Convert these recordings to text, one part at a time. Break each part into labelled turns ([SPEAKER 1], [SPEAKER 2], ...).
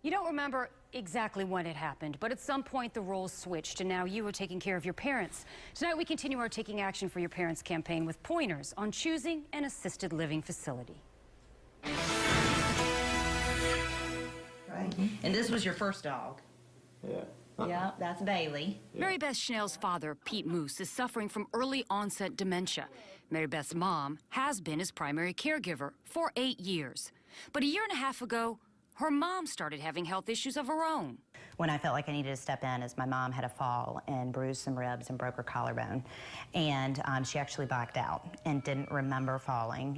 [SPEAKER 1] You don't remember exactly when it happened, but at some point the roles switched and now you are taking care of your parents. Tonight we continue our Taking Action for Your Parents campaign with pointers on choosing an assisted living facility.
[SPEAKER 2] Right. And this was your first dog?
[SPEAKER 3] Yeah.
[SPEAKER 2] Yeah, that's Bailey.
[SPEAKER 1] Mary Beth Schnell's father, Pete Moose, is suffering from early onset dementia. Mary Beth's mom has been his primary caregiver for 8 years. But a year and a half ago, her mom started having health issues of her own.
[SPEAKER 4] When I felt like I needed to step in, as my mom had a fall and bruised some ribs and broke her collarbone. And she actually blacked out and didn't remember falling.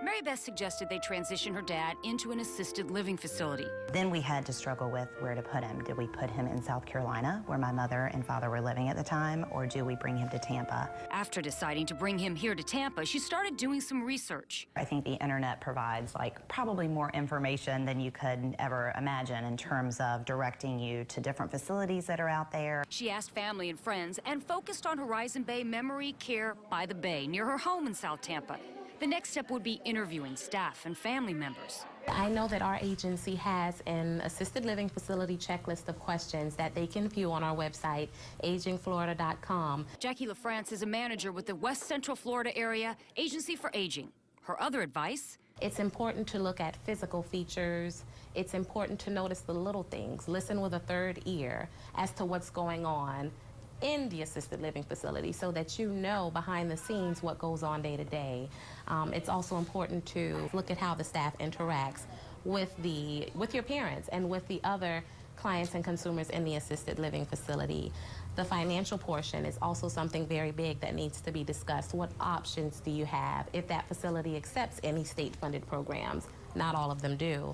[SPEAKER 1] Mary Beth suggested they transition her dad into an assisted living facility.
[SPEAKER 4] Then we had to struggle with where to put him. Did we put him in South Carolina, where my mother and father were living at the time, or do we bring him to Tampa?
[SPEAKER 1] After deciding to bring him here to Tampa, she started doing some research.
[SPEAKER 4] I think the internet provides probably more information than you could ever imagine in terms of directing you to different facilities that are out there.
[SPEAKER 1] She asked family and friends and focused on Horizon Bay Memory Care by the Bay, near her home in South Tampa. The next step would be interviewing staff and family members.
[SPEAKER 5] I know that our agency has an assisted living facility checklist of questions that they can view on our website, agingflorida.com.
[SPEAKER 1] Jackie LaFrance is a manager with the West Central Florida Area Agency for Aging. Her other advice?
[SPEAKER 5] It's important to look at physical features. It's important to notice the little things. Listen with a third ear as to what's going on in the assisted living facility so that you know behind the scenes what goes on day to day. It's also important to look at how the staff interacts with your parents and with the other clients and consumers in the assisted living facility. The financial portion is also something very big that needs to be discussed. What options do you have if that facility accepts any state-funded programs? Not all of them do.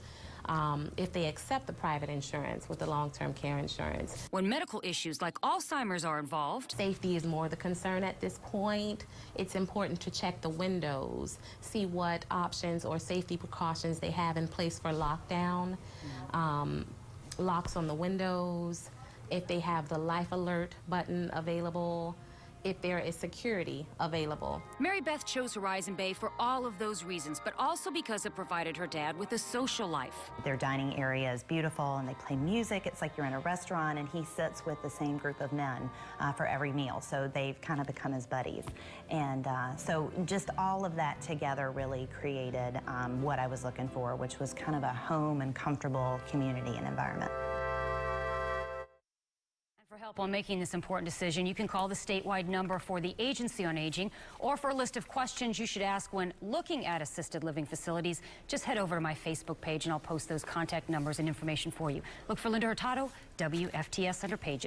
[SPEAKER 5] If they accept the private insurance with the long-term care insurance.
[SPEAKER 1] When medical issues like Alzheimer's are involved,
[SPEAKER 5] safety is more the concern at this point. It's important to check the windows, see what options or safety precautions they have in place for lockdown, locks on the windows, if they have the life alert button available, if there is security available.
[SPEAKER 1] Mary Beth chose Horizon Bay for all of those reasons, but also because it provided her dad with a social life.
[SPEAKER 4] Their dining area is beautiful and they play music. It's like you're in a restaurant and he sits with the same group of men for every meal. So they've kind of become his buddies. And so just all of that together really created what I was looking for, which was kind of a home and comfortable community and environment.
[SPEAKER 1] For help on making this important decision, you can call the statewide number for the Agency on Aging, or for a list of questions you should ask when looking at assisted living facilities, just head over to my Facebook page and I'll post those contact numbers and information for you. Look for Linda Hurtado, WFTS under Pages.